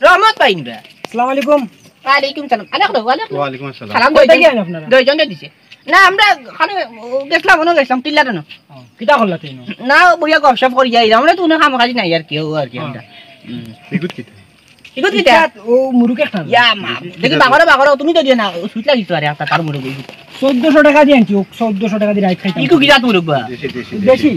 রহমত ভাই আসসালামু আলাইকুম। ওয়ালাইকুম সালাম। ওয়ালাইকুম আসসালাম। সালাম দুইজন দিছে না আমরা খানে গেছলাম মনে গেছলাম টিল্লাটা না কিটা করলা তুই না বইয়া গপসপ করি যাই আমরা তো কাম কাজ নাই আর কি আর কি আমরা বিগুত কিটা ইগত কিটা ও মুরুকে খান ইয়া মা দেখি বাগরা তুমি তো দিও না সুইট লাগিছ আরে আপনার তার মুরুগ 1400 টাকা দি আনছি 1400 টাকা দি রাইট খাইতাম ইকু কিটা মুরুগ বা দেশি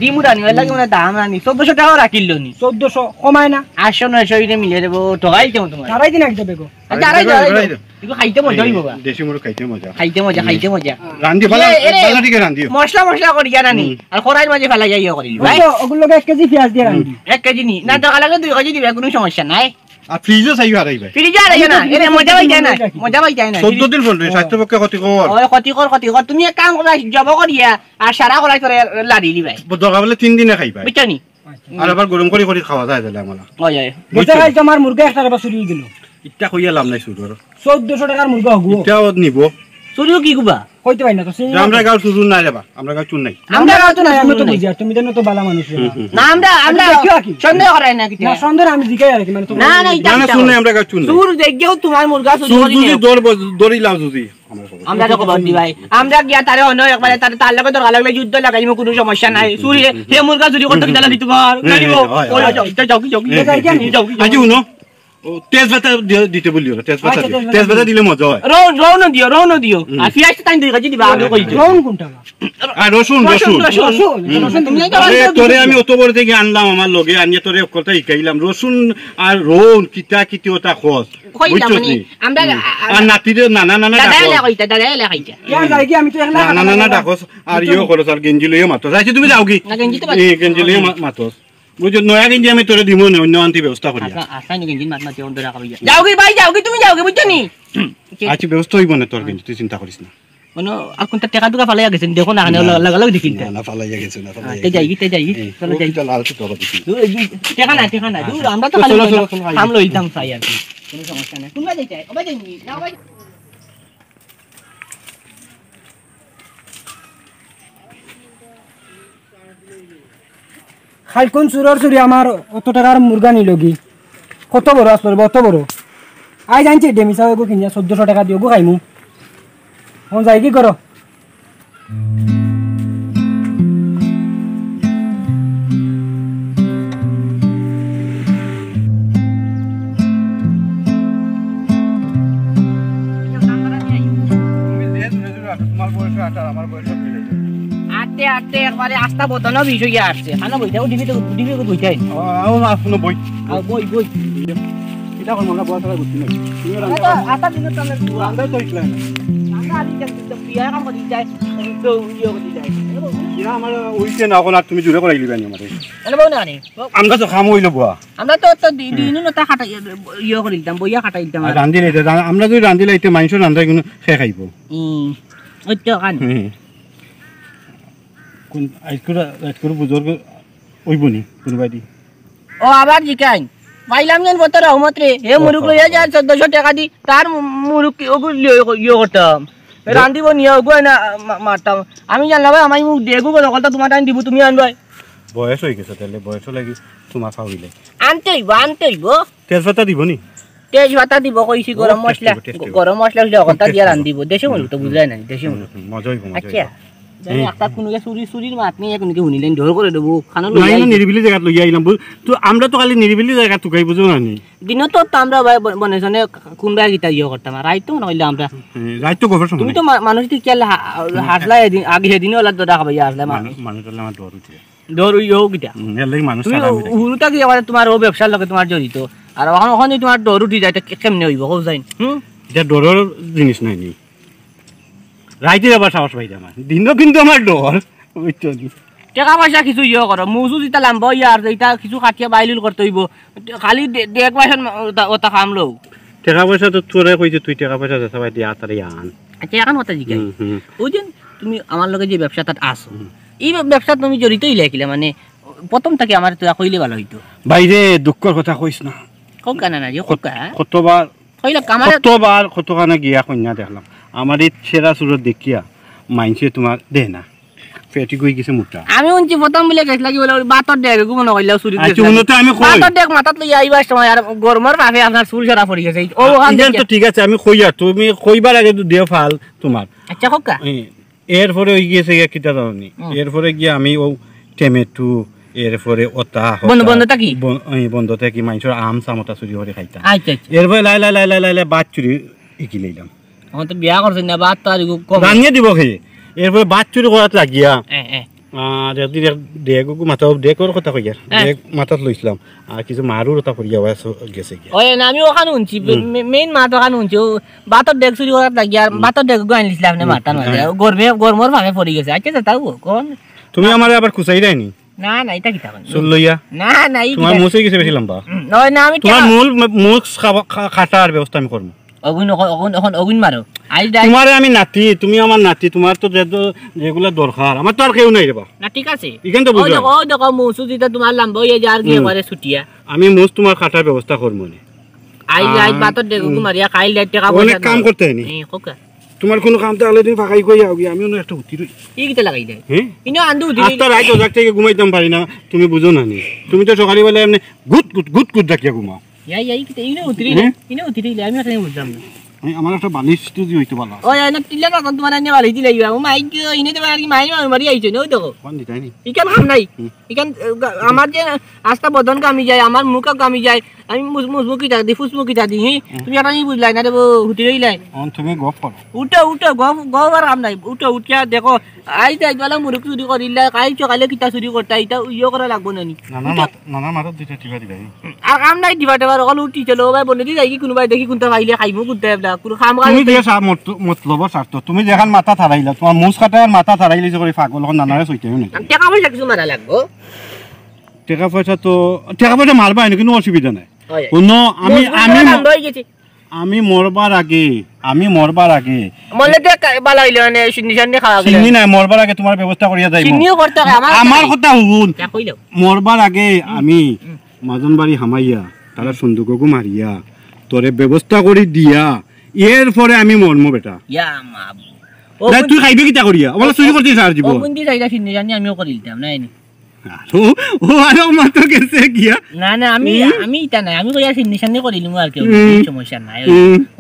ডিমুরা নি লাগে মানে দাম আনি 1400 টাকা রাখিল নি 1400 কমায় না 800 900 ইরে মিলে দেব ঠগাই দেব তোমার তারাই দিন একদম বেগো আরে ইকু খাইতে মজা হইব বা দেশি মুরগ খাইতে মজা খাইতে মজা রান্দি ভালো ঠিক রান্দিও মশলা করি জানানি আর খরাইর মাঝে ফেলা যাইও করিল ভাই ওগুলো 1 কেজি পেঁয়াজ দিয়ে রান্দি 1 কেজি নি না টাকা লাগে 2 কেজি দিবে কোনো সমস্যা নাই আর ফ্রিজে চাই হারাই ভাই ফ্রিজে আর না এরে মজা পাই যায় না 14 দিন বলরে স্বাস্থ্য পক্ষে ক্ষতিকর ওই ক্ষতিকর তুমি এক কাম করা জব করিয়া আর সারা করাই করে লাড়ি দিবাই দরকার বলে 3 দিনে খাইবা বুঝছনি আর আবার গরম করে খাওয়া যায় তাহলে আমরা ওই ওই বেচা খাই তোমার মুরগা একটা রে চুরি গেল ইটা কইয়া লাভ নাই শুরু 1400 টাকার মুরগা হগু ইটাও নিব চুরিও কি কুবা কইতে পাই না তো আমরা গাঁও চুরু নাই রে বা আমরা গাঁও চুর নাই আমরা গাঁও তো নাই আমি তো বুঝি আর তুমি জানো তো বালা মানুষ না আমরা সন্দেহ করাই না কিছু না সন্দেহ আমি জিগাই আর কি মানে না না শুন নাই আমরা গাঁও চুর নাই চুর দেখেও তোমার মুরগা চুরি দড়ি লাভ যদি আমরা তো খবর দি ভাই আমরা গিয়া তারে অন্য একবারে তার লাগে দরকার লাগলে যুদ্ধ লাগাইমু কোনো সমস্যা নাই চুরি হে মুরগা চুরি করতে দিলা দিতে পার গাড়িব ওই যাও আজি উনো তেজপাতা দিতে বলিও তেজপাতা দিলে মজা হয় রৌন দিও আর পিয়াজ টাইম দুই কেজি দিবা আগে কইছো রৌন কোনটা আর রসুন তুমি তোরে আমি অত বড় থেকে আনলাম আমার লগে আনিয়ে তোরে কথা শিখাইলাম রসুন আর রৌন কিটা কিটি ওটা খোঁজ আমরা আর নাতিরে নানা ডাকস আর ইয়ে করো আর গেঞ্জি লইয়ে মাতস আচ্ছা তুমি যাও কি গেঞ্জি লইয়ে মাতস বুঝছো নয়া গেঞ্জি আমি তোরে দিব না অন্য আনতে ব্যবস্থা করি যাও কি ভাই যাও কি তুমি যাও কি বুঝছো নি আচ্ছা ব্যবস্থা হইব না তোর গেঞ্জি তুই চিন্তা করিস না মানে আর কোনটা টাকা দুকা ফালাইয়া গেছেন দেখো না লাগালাগ দেখি না ফালাইয়া গেছে না তে যাই চলো যাই চল আর তো দিছি টাকা না দূর আমরা তো খালি হাম লইতাম চাই আর কোনো সমস্যা নাই কোনবা যাইতে ওবা যাই না ভাই খাই কোন চুরি আমার অত টাকার মুরগা নিল কি কত বড় আসলে অত বড় আই জানছি ডেমিসা গো কিনিয়া 1400 টাকা দিও গো খাইমু হন যাই কি করো আটে একবারে আস্তা বদনা বিষয় আসছে খানা বইতাও ডিবি বইতাই বই এটা কোন মনে বড় বুঝছি না আটা দিন তাহলে আমরা তো ইসলাম আমরা আদি তো পিয়া কাম করি যায় তো ইয়ে করি যায় ইরা আমার ওইতে না কোন তুমি জুড়ে করাইলি বানি আমারে এনে বউ না নি আমরা তো খাম হইলো বুয়া আমরা তো দিনু নতা খাটা ইয়ে করি দিতাম বইয়া খাটাই দিতাম রান্দি লাইতে আমরা যদি রান্দি লাইতে মাংস রান্দাই কোনো খে খাইবো ওই তো কান কোন আজকুর বুজুর্গ ওইবনি কোনবাই দি ও আবার জিকাই পাইলাম যেন বতর রহমত রে হে মুরুক লইয়া যা 1400 টাকা দি তার মুরুক ওগু ইয়ে করতাম রান্দিব নিয়ে ওগু না মারতাম আমি জানলাম ভাই আমি মুখ দেগু বলো কথা তোমার টাইম দিব তুমি আনবাই বয়স হই গেছে তাহলে বয়স লাগি তোমার খাওইলে আনতেইব তেজপাতা দিব নি তেজপাতা দিব কইছি গরম মশলা হইলে কথা দিয়া রান্দিব দেশে মুরুক তো বুঝাই না দেশে মুরুক মজা হইব আচ্ছা জানি একটা কোনকে চুরির মাত নিয়ে কোনকে হুনিলেন ঢোল করে দেব খানা লই আইনা নিরিবিলি জায়গা লই আইলাম তো আমরা তো খালি নিরিবিলি জায়গা তুকাই বুঝো না নি দিন তো আমরা ভাই বনেছনে কোনবা গিতা ইয়ে করতাম রাইতো নইলে আমরা রাইতো গোফর সময় তুমি তো মানুষ কি কেলা হাসলা আগে সেদিন ওলা তো দেখা ভাই আসলে মানুষ তো আমার ডর উঠে ডর ইও গিতা এর লাগি মানুষ সারা আমি হুরুটা কি আমার তোমার ও ব্যবসার লগে তোমার জড়িত আর ওখানে তোমার ডর উঠি যায় কেমনে হইব কও যাই এটা ডরের জিনিস নাই নি রাইতে আবার সাহস পাইছে আমার দিনও কিন্তু আমার ডর বুঝছো নি টাকা পয়সা কিছু ইয়ে করো মৌসু যেটা লাম্ব ইয়ার এটা কিছু কাটিয়া বাইলুল করতে হইব খালি দেখ পয়সা ওটা খামলো টাকা পয়সা তো তোরে কইছে তুই টাকা পয়সা দেখাবা দিয়া তারে আন আচ্ছা এখন কথা জিজ্ঞাসা ওই যে তুমি আমার লগে যে ব্যবসাটা আসো এই ব্যবসা তুমি জড়িত হইলে মানে প্রথম থেকে আমার তোরা কইলে ভালো হইতো বাইরে দুঃখের কথা কইস না কোন কানা না যে কোকা কতবার কইলা কামার কতখানা গিয়া কন্যা দেখলাম আমার এই ছেঁড়া চুরত দেখিয়া মাইনছে তোমার দে না পেটি গই গেছে মোটা আমি উনছি প্রথম বলে গেছ লাগি বলে বাতর দেখ গো মনে কইলা চুরি আচ্ছা উন্নতে আমি কই বাতর দেখ মাথাত লই আইবার সময় আর গরমর ভাবে আপনার চুল ঝরা পড়ি গেছে ও ওখান ইদান তো ঠিক আছে আমি কইয়া তুমি কইবার আগে তো দেও ফাল তোমার আচ্ছা কোকা এরপরে ওই গিয়েছে গিয়া কিতা দাওনি এরপরে গিয়া আমি ও টমেটো এরপরে ওটা বন্ধটা কি বন্ধতে কি মাইনছর আম সামতা চুরি করে খাইতা আচ্ছা আচ্ছা এরপরে লাই লাই লাই লাই লাই লাই বাত চুরি ইকি লইলাম আমার তো বিয়া করছেন না বাত তো আর কম রানিয়ে দিব খেয়ে এরপরে বাত চুরি করাত লাগিয়া এ আর একদিন ডেগু মাথা ডেগর কথা কইয়া ডেগ মাথাত লইছিলাম আর কিছু মারুর কথা করিয়া গেছে গিয়া ওই না আমি ওখানে উনছি মেইন মাত ওখানে উনছি বাতর দেখ চুরি করাত লাগি আর বাতর দেখ গো আনলিছিলাম না মাতার মাঝে গরমর ভাবে পড়ি গেছে আচ্ছা তাও কোন তুমি আমারে আবার খুসাই রাইনি না না এটা কি থাকেন চুল লইয়া না না তোমার মুছে গেছে বেশি লম্বা নয় না আমি তোমার মূল খাটার ব্যবস্থা আমি করবো অগুন মারো তোমার আমি নাতি তুমি আমার নাতি তোমার তো যেগুলো দরকার আমার তো আর কেউ নাই রেবা না ঠিক আছে এখান তো বুঝলাম ও দেখো মৌসু যেটা তোমার লাম্বা হয়ে যার গিয়ে করে ছুটিয়া আমি মুছ তোমার খাটার ব্যবস্থা করবো না আই বাতর দেখো মারিয়া খাইল টাকা অনেক কাম করতে হয়নি কোকা তোমার কোনো কাম তাহলে তুমি ফাঁকাই কই যাও আমি অন্য একটা উঠি রই ই কিটা লাগাই দেয় হ্যাঁ ইনো আন্দু উঠি আস্তা রাইত ওজাক থেকে ঘুমাইতাম পারি না তুমি বুঝো না নি তুমি তো সকালে বেলা এমনি গুট গুট গুট গুট ডাকিয়া ঘুমাও ইয়াই কিটা ইনো উঠি আমি আসলে বুঝলাম না আমার একটা বালিশ যদি হইতে ভালো ও না টিলা না তোমার আনে ভালো দিলাই ও মাই গো ইনে তো আর কি মাই মারি আইছো না ওই দেখো কোন দিতাই নি ইকান কাম নাই ইকান আমার যে আস্তা বদন কামি যায় আমার মুখ কামি যায় আমি মুসমুকি থাকি ফুসমুকি থাকি তুমি এটা নি বুঝলাই না দেবো হুটি রইলাই তুমি গপ করো উঠো গবার কাম নাই উঠিয়া দেখো আই যাই বেলা মুরুক চুরি করিলা কাই চকালে কিতা চুরি করতা এটা ইয়ে করা লাগবো না নি নানা মাথাত দিতে দিবা দিবাই আর কাম নাই দিবা দেবার অকল উঠি চলো ভাই বলে দি যাই কি কোনোবাই দেখি কোনটা পাইলে খাইমু কোনটা এবলা কোনো খাম তুমি দিয়ে মতলব স্বার্থ তুমি যেখান মাথা থারাইলা তোমার মুছ কাটার মাথা থারাইলি যে করে ফাগল এখন নানারে সইতেও নাকি টাকা পয়সা কিছু মারা লাগবো টাকা পয়সা মারবা এনে কোনো অসুবিধা নাই কোনো আমি মরবার আগে মলে তে বালা হইলে মানে নিশানে খাওয়া গেল চিনি নাই মরবার আগে তোমার ব্যবস্থা করিয়া যাইব চিনিও করতে আমার কথা শুন কইলো মরবার আগে আমি মাজন বাড়ি হামাইয়া তারা সন্দুককু মারিয়া তোরে ব্যবস্থা করে দিয়া এরপরে আমি মরম বেটা ইয়া মা তুই খাইবে কিটা করিয়া বলে চুরি করতে সার জীব ও বন্দি যাইতা নিশানে আমিও করি দিতাম না এনি ও আরো মাত্র গেছে গিয়া না না আমি এটা নাই আমি কইয়া নিশানে করিলুম আর কি সমস্যা নাই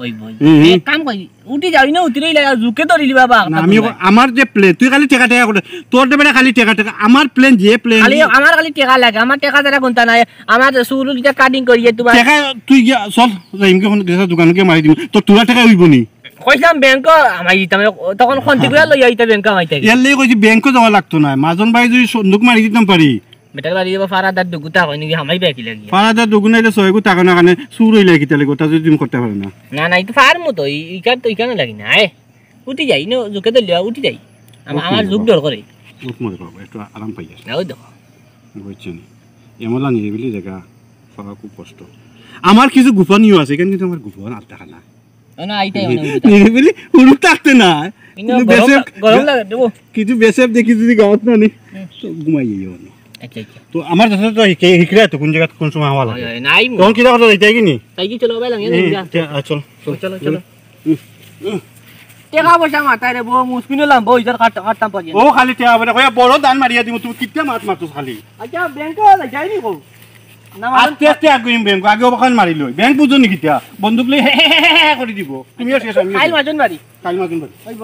ওই বই এক কাম কই উঠি যাই না উঠি রইলা জুকে ধরিলি বাবা আমি আমার যে প্লেন তুই খালি টাকা করে তোর দেবে খালি টাকা আমার প্লেন যে প্লেন খালি আমার খালি টাকা লাগে আমার টাকা দ্বারা কোনটা নাই আমার চুল যেটা কাটিং করিয়ে তোমার টাকা তুই চল যাইমকে কোন দোকানকে মারি দিম তো তোরা টাকা হইব নি কইলাম ব্যাংক আমাই দিতাম তখন খন্তিগুলা লই আইতা ব্যাংক আমাইতা এর লাগি কইছি ব্যাংকে যাওয়া লাগতো না মাজন ভাই যদি সন্দুক মারি দিতাম পারি বেটার বাড়ি যাব ফারাদার দুগুতা কই নাকি আমাই ব্যাকি লাগি ফারাদার দুগু নাইলে ছয়গু টাকা না কানে চুর হইলে কি তালে কথা যদি তুমি করতে পারে না না না এটা ফার্মু তো ইকান লাগি না আয় উঠি যাই না জুকে তো লিয়া উঠি যাই আমার জুক ডর করে উঠ মরে বাবা একটু আরাম পাই আছে না ওই দেখো বুঝছেন এমলা নিরিবিলি জায়গা পাওয়া খুব কষ্ট আমার কিছু গোপনীয় আছে কিন্তু আমার গোপন আর টাকা না না আইতাই নিরিবিলি উড়ু থাকতে না গরম লাগে দেবো কিছু বেসেব দেখি যদি গাওত না নি তো ঘুমাই যাইও না আচ্ছা আচ্ছা তো আমার কাছে তো হিকরা তো কোন জায়গা কোন সময় হওয়া লাগে নাই কোন কি কথা যাইতে কি নি তাই কি চলো ভাই লাগে চল চলো টাকা পয়সা মাথায় রে বউ মুসকিন হলাম বউ ইজার কাটতাম পারি ও খালি টাকা পয়সা কইয়া বড় দান মারিয়া দিব তুমি কিতে মারতুস খালি আচ্ছা ব্যাংকে যাইনি কো আস্তে আস্তে আগুইম ব্যাংক আগে ওখান মারি লই ব্যাংক বুঝো নি কিতা বন্দুক লই করে দিব তুমিও শেষ আমি কাল মাজন বাড়ি হইব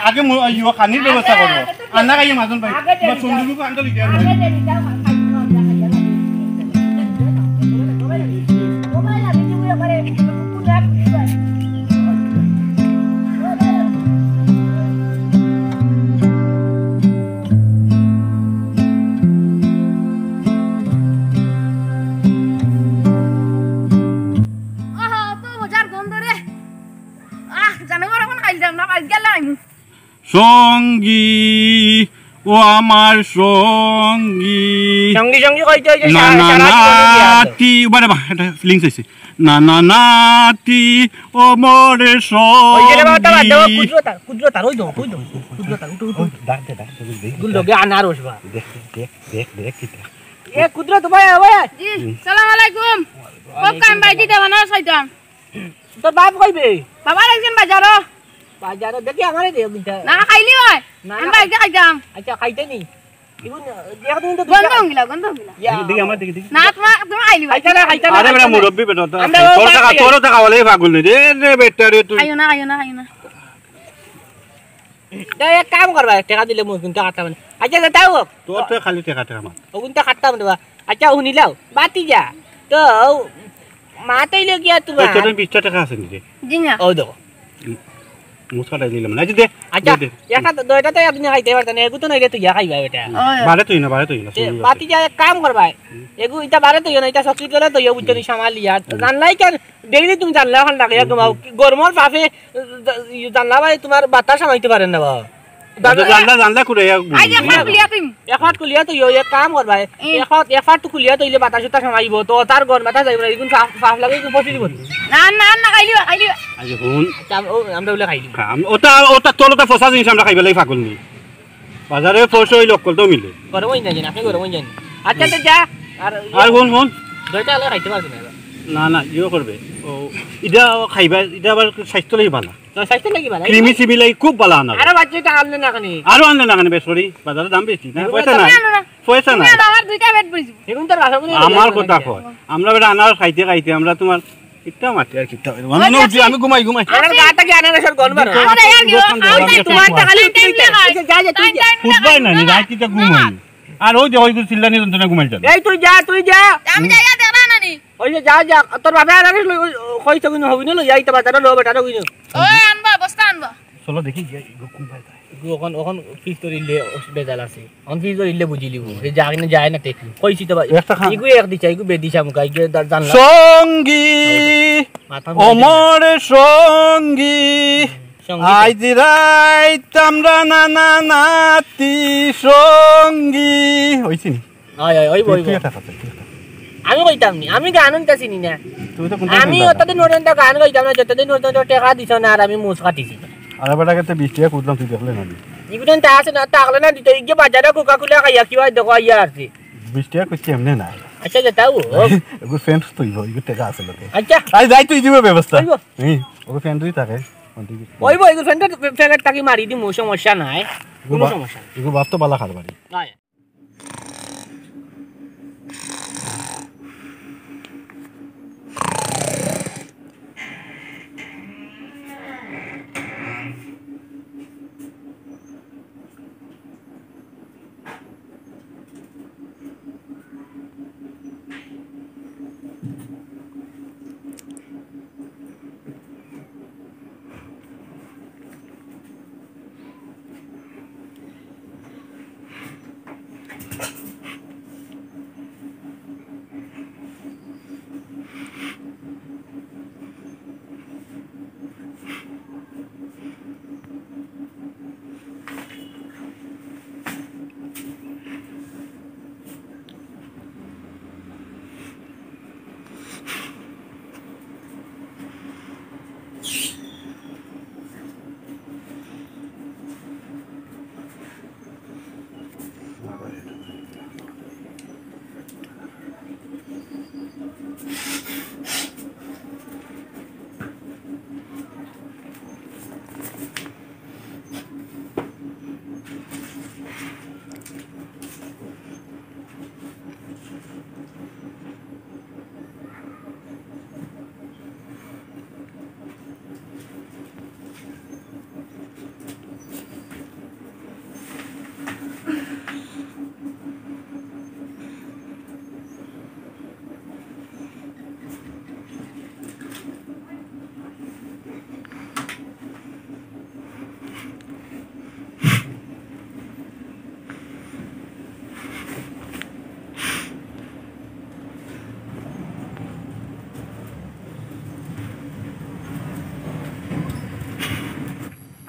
আগে ইও খানির ব্যবস্থা করব আন্না গাইয়ে মাজন ভাই সন্দুক আন্ডা লিখে পাইলাম না পাইল গেলাম সঙ্গী ও আমার সঙ্গী সঙ্গী সঙ্গী কইতে হইছে না না নাতি মানে এটা ফিলিংস হইছে না না নাতি ও মোরে ওই যে বাবা বাদ দাও সঙ্গী কুদ্র তার ওই দাও কুদ্র তার উঠু গুল লগে আনারস বা দেখ কি এ কুদ্র তো ভাই ভাই জি সালাম আলাইকুম কব কাম বাইজি দেওয়ানা সাইতাম তোর বাপ কইবে বাবা একজন বাজারো বাজারে দেখি আমারে দে বিটা না খাইলি হয় আমি বাইকে খাইতাম আচ্ছা খাইতে নি ইগুন দেখুন তো গন্ধ হইলা দেখি আমার দেখি না তুমি খাইলি হয় খাইতা না আরে বেটা মুরব্বি বেটা তোর টাকা বলে পাগল নে রে বেটা রে তুই খাইও না এক কাম করবা টাকা দিলে মই কিন্তু কাটতাম না আচ্ছা দাও তোর তো খালি টাকা আমার ওগুন তো কাটতাম না আচ্ছা শুনিলাও বাতি যা তো মাতাইলে গিয়া তোমার তোর 20 টাকা আছে নি জি না ও দেখো মুসকাটা দিলাম না দে আচ্ছা একটা দুইটা তো আপনি খাইতে পারতেন এগু তো নইলে তুই খাইবা বেটা বারে তুই না বাতি যা এক কাম করবা এগু ইটা বারে তুই না ইটা সকি তোলে তুই বুঝনি সামালিয়া জানলাই কেন ডেইলি তুমি জানলা খান লাগে ঘুমাও গরমর পাফে জানলা ভাই তোমার বাতাস সামাইতে পারেন না বা জানলা করে আই যে খাপ লিয়া তুমি এফাট কুলিয়া তুই এক কাম করবা এফাট তো কুলিয়া তুইলে বাতাস উতা সামাইব তো তার গরম বাতাস যাইব না ইগুন ফাফ লাগে পচি দিব না খাইলি আজ হুন আমরা বলে খাইলি ওটা তোলটা ফসা জিনিস আমরা খাইবে লাই পাগল নি বাজারে ফসা হই লোকল তো মিলে গরম হই না জানি আপনি গরম হই জানি আচ্ছা তো যা আর হুন দুইটা আলো খাইতে পারছ না না ইও করবে ও ইদা খাইবা ইদা আবার স্বাস্থ্য লাগি ভালো স্বাস্থ্য লাগি ভালো ক্রিমি সিবি লাই খুব ভালো আনা আরে বাচ্চাটা আনলে না কানি আরো আনলে না কেন বেসরি বাজারে দাম বেশি না পয়সা না আমার দুইটা বেড পড়ছি এখন তো রাসা বলে আমার কথা কয় আমরা বেটা আনার খাইতে আমরা তোমার কিটা মাটি আর কিটা আমি ঘুমাই আমার গাটা কি আনারসের গন মারো আরে यार তোমার তো খালি টাইম লাগাই যা যা তুই যা ফুটবাই না নি রাইতিটা ঘুমাই আর ওই যে ওই চিল্লানি যন্ত্রণা ঘুমাই যাবে এই তুই যা আমি যাইয়া দেখ না নানি ওই যে যা তোর বাবা আনারস লই কইতে কইনো হবি না লই যাইতে বাজারে লো বেটা কইনো ওই আনবা বস্তা আনবা চলো দেখি ঘুমাই যায় ওখান ফিস তো ইলে বেজাল আছে অন ফিস তো ইলে বুঝি লিবো এই যা কিনা যায় না তে কইছি তো ইগু এক দিছা ইগু বেদিছা মুকা ইগু জানলা সঙ্গী অমর সঙ্গী আজ রাইত আমরা নানা নাতি সঙ্গী হইছি নি ওই বই আমি কইতাম নি আমি গান শুনতাছি নি না আমি অতদিন নরেন তো গান কইতাম না যতদিন নরেন তো টাকা দিছ না আর আমি মুছ কাটিছি আরে বেটা কত 20 টাকা কুদলাম তুই দেখলে না ইগুন তা আছে না তাকলে না দিতে ইগে বাজারে কোকা কোলা খাইয়া কি হয় দেখো আইয়া আছে 20 টাকা কইছি এমনে না আচ্ছা যেতাও ওগো ফ্রেন্ড তুই ইগো টাকা আছে লোকে আচ্ছা আই যাই তুই দিবে ব্যবস্থা ওগো ফ্রেন্ড তুই থাকে ওই বই ইগো ফ্রেন্ড ফেগার টাকি মারি দি মো সমস্যা নাই কোনো সমস্যা ইগো বাপ তো বালা খার বাড়ি আয়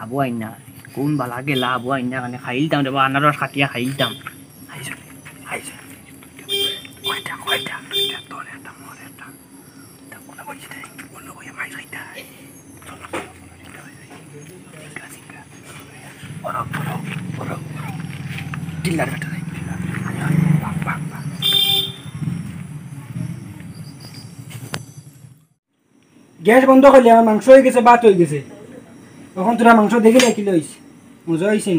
আবু আইনা কোন বালা গেলা আবু আইনা কানে খাইলতাম রে আনারস কাটিয়া খাইলতাম আইছে আইছে কয়টা কয়টা তোর একটা মোর একটা তা কোন বলছিস কোন বই মাই খাইতা ওরা ডিলার কাটা নাই গ্যাস বন্ধ করলে আমার মাংস হয়ে গেছে ভাত হয়ে গেছে তখন তোরা মাংস দেখি না কি লইস মজা হয়েছে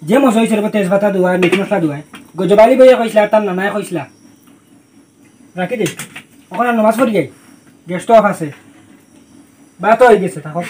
যে মজা হয়েছে তেজপাতা ধোয়া মিট মশলা ধোয়ায় গজবালি বইয়া কইসলা তার নানায় কইসলা রাখি দে ওখানে নমাজ পড়ি যাই গ্যাসটা অফ আছে ভাত হয়ে গেছে থাকো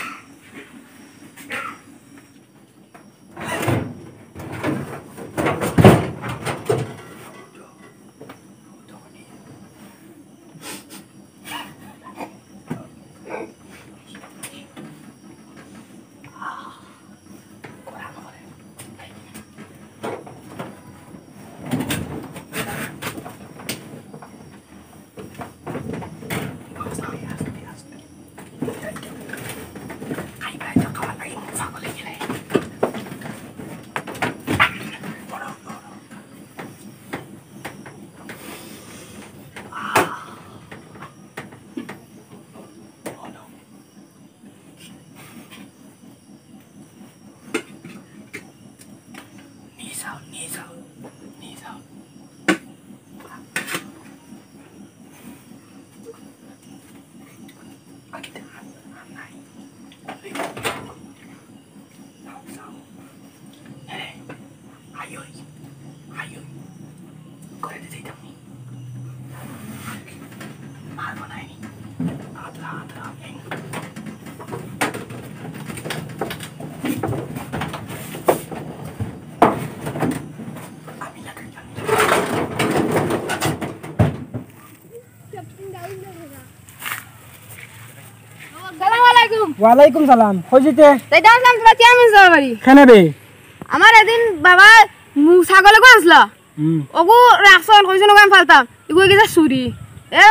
ওয়ালাইকুম সালাম কইজিতে তাইটা আসলাম তোরা চেয়ারম্যান সাহেব বাড়ি কেন বে আমার এদিন বাবা ছাগলে গো আসলা ওগু রাখছল কইছিল আমি ফালতাম ইগু গেছে চুরি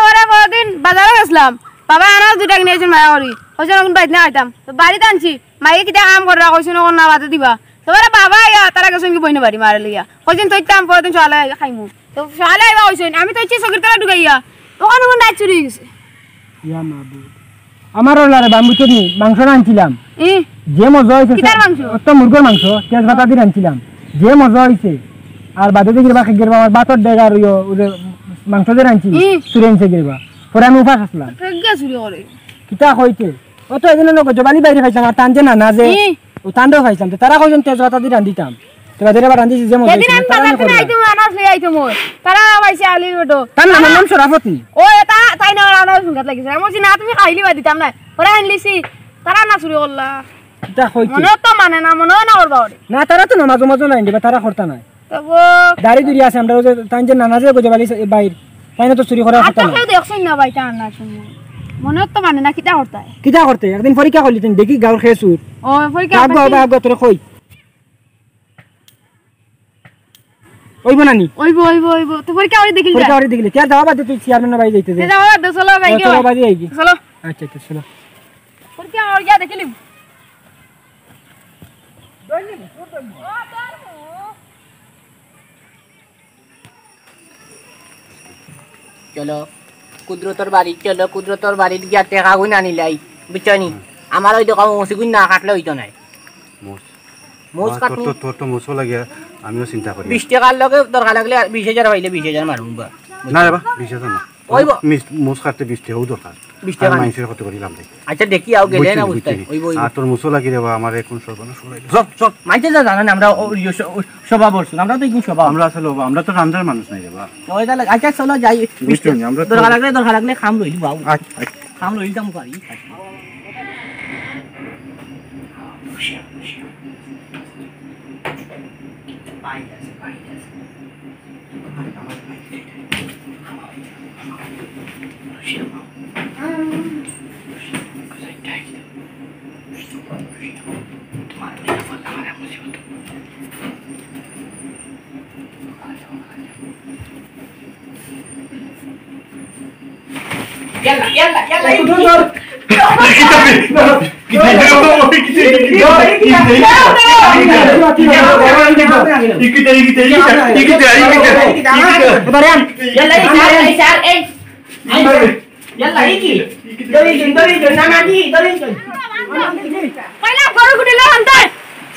ওরা পরদিন বাজারে গেছিলাম বাবা আনার দুটা কিনে আইছেন মায়া করি কইছিল কোন বাইত না আইতাম তো বাড়িতে আনছি মাইকে কিটা কাম করে কইছিল কোন না বাতে দিবা তো ওরা বাবা ইয়া তারা গেছেন কি বইনে বাড়ি মারে লিয়া কইছেন তইতাম পরদিন চলে খাইমু তো চলে আইবা কইছেন আমি তো ইচ্ছে সগির তারা ঢুকাইয়া ওখানে কোন দায়িত্ব চুরি গেছে ইয়া মাবু আমারও লারে বাম্বুচো নি মাংস আনছিলাম যে মজা হয়েছে তো মুরগোর মাংস তেজপাতা দিয়ে আনছিলাম যে মজা হয়েছে আর বাদে দিয়ে গিরবা গিরবা আমার বাতর ডেগা আর মাংস দিয়ে আনছি চুরে আনছে গিরবা পরে আমি উপাস আসলাম কিতা কইতে ও তো এদিন লোক জবালি বাইরে খাইছিলাম আর টান যে না যে ও টানও খাইছিলাম তারা কইছেন তেজপাতা দিয়ে রান্ধিতাম তো বাদে এবার রান্ধিছি যে মজা হয়েছে তারা আইছে আলির বেটো তার নাম শরাফত নি ও তা তাই না আনার সুগাত লাগিছে আমি বলছি না তুমি খাইলি বা দিতাম না ওরা আনলিছি তারা না চুরি করলা কিতা কইতে মনে তো মানে না মনে না করবা ওরে না তারা তো নামাজ মাঝে নাই দিবা তারা করতা নাই তবো দাড়ি দুরি আছে আমরা যে তাই যে নানা যে গজবালি বাইর তাই না তো চুরি করার কথা না কেউ দেখছই না ভাই তা না শুনি মনে তো মানে না কিটা করতে কিটা করতে একদিন পরীক্ষা করলি তুই দেখি গাঁর খেয়েছুর ও পরীক্ষা আগে তোরে কই ওইব নানি ওইব তো পরীক্ষা ওই দেখিল পরীক্ষা ওই দেখিলে কে যাওয়া বাদে তুই চেয়ারম্যান বাড়ি যাইতে দে যাওয়া দে চলো ভাই চলো বাড়ি আইবি চলো আচ্ছা আচ্ছা চলো পরীক্ষা ওই যা দেখিলি চলো কুদরতর বাড়ি চলো কুদরতর বাড়ির গিয়া টেকা গুণ আনিলাই বুঝছনি আমার ওই দোকান মসি গুণ না কাটলে হইতো নাই মোষ কাটনি তোর তো মোষও লাগে আমিও চিন্তা করি 20 টাকার লগে দরকার লাগলে 20000 হইলে 20000 মারুম বা না রে বা 20000 না ওইব মোষ কাটতে 20 টাকাও দরকার 20 টাকা মাইসের কত করিলাম দেখ আচ্ছা দেখি আও গেলে না বুঝতে ওইব আর তোর মোষও লাগি রে বা আমার এখন সর্বনাশ হলো সব সব মাইতে যা জানেন আমরা সভা বলছুন আমরা তো কি সভা আমরা আসলে আমরা তো রান্দার মানুষ নাই রে বা ওইটা আচ্ছা চলো যাই বুঝছনি আমরা দরকার লাগলে খাম লইলি বাউ আচ্ছা খাম লইতাম পারি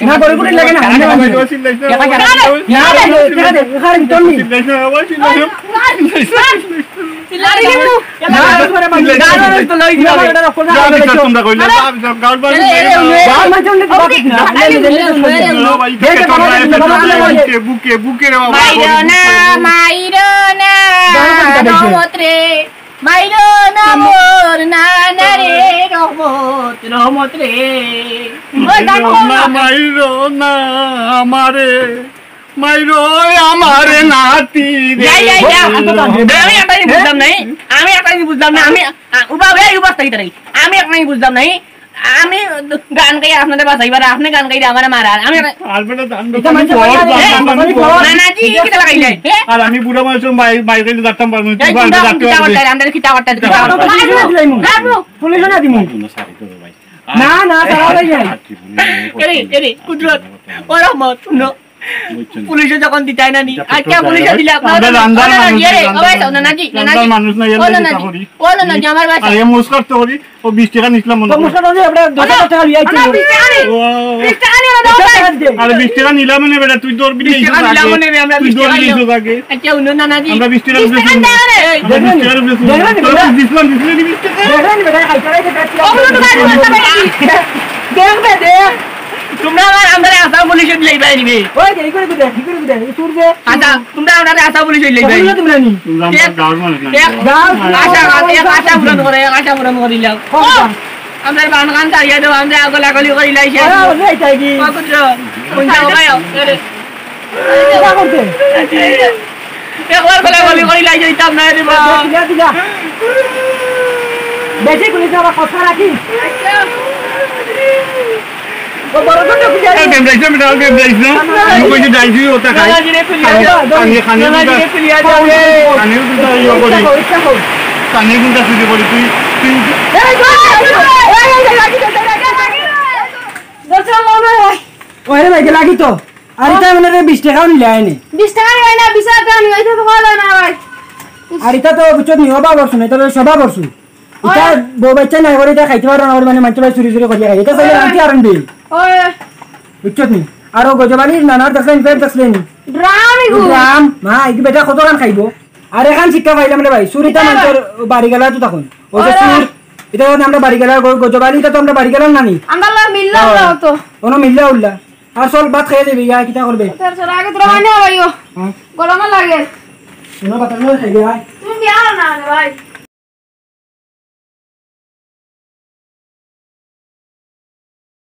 না করে করে লাগে না আমারে নাতি আমি একটা বুঝলাম না আমি বুঝলাম নাই আমি গান গাই আপনাদের বাঁচাইবার আপনি গান গাই আমার মারার আমি আর আমি বুড়া মানুষ বাইরে যাতাম না না কুদরত পুলিশে যখন দিতাই না নি আজকে পুলিশে দিলা আমার বাচ্চা মুস্কারতে করি ও 20 টাকা নিছিলাম মনে আরে 20 টাকা নিলাম মানে বেটা তুই তোর বিলে তুই তোর দিছো আগে আচ্ছা উনো না নাজি আমরা 20 টাকা দিছিলাম দেখবে দেখ তোমরা আমাদের আশা পুলিশে লইবাই নিবে ওই দেই করে দে ঠিক করে দে সুর দে আচ্ছা তোমরা আমাদের আশা পুলিশে লইবাই তোমরা নি আশা পূরণ করে দিলাম আমরা বান গান চাইয়া দেব আমরা আগলা গলি করে লাইছে একবার গলি করে লাইছে দিতাম না রে বেশি পুলিশ আবার কথা রাখি লাগি তো আর 20 টাকাও নিলে আইনি 20 টাকা হয় না 20 টাকা আমি ওইটা তো বলা না ভাই আর এটা তো বুঝছো নি হবা করছ না এটা সবা করছু এটা বউ বাচ্চা নাই করে এটা খাইতে পারো না মানে মাছ ভাই চুরি চুরি করিয়া খাই এটা সবাই আনতি আরন দি ওই বুঝছো নি আর গজবালি নানা দেখলেন ফের দেখলেন ড্রাম মা এই বেটা কত গান খাইবো আর এখান শিক্ষা পাইলাম রে ভাই চুরিটা মানুষের বাড়ি গেলা তো তখন ওই যে চুর এটা আমরা বাড়ি গেলা গজবালিটা তো আমরা বাড়ি গেলাম নানি আমরা মিললা তো কোনো মিললা উল্লা আর চল ভাত খেয়ে যাবি ইয়া কিটা করবে তোর সর আগে তোরা মানে ভাইও গরম লাগে শোনো বাতাস খাইবে ভাই তুমি বিয়া না ভাই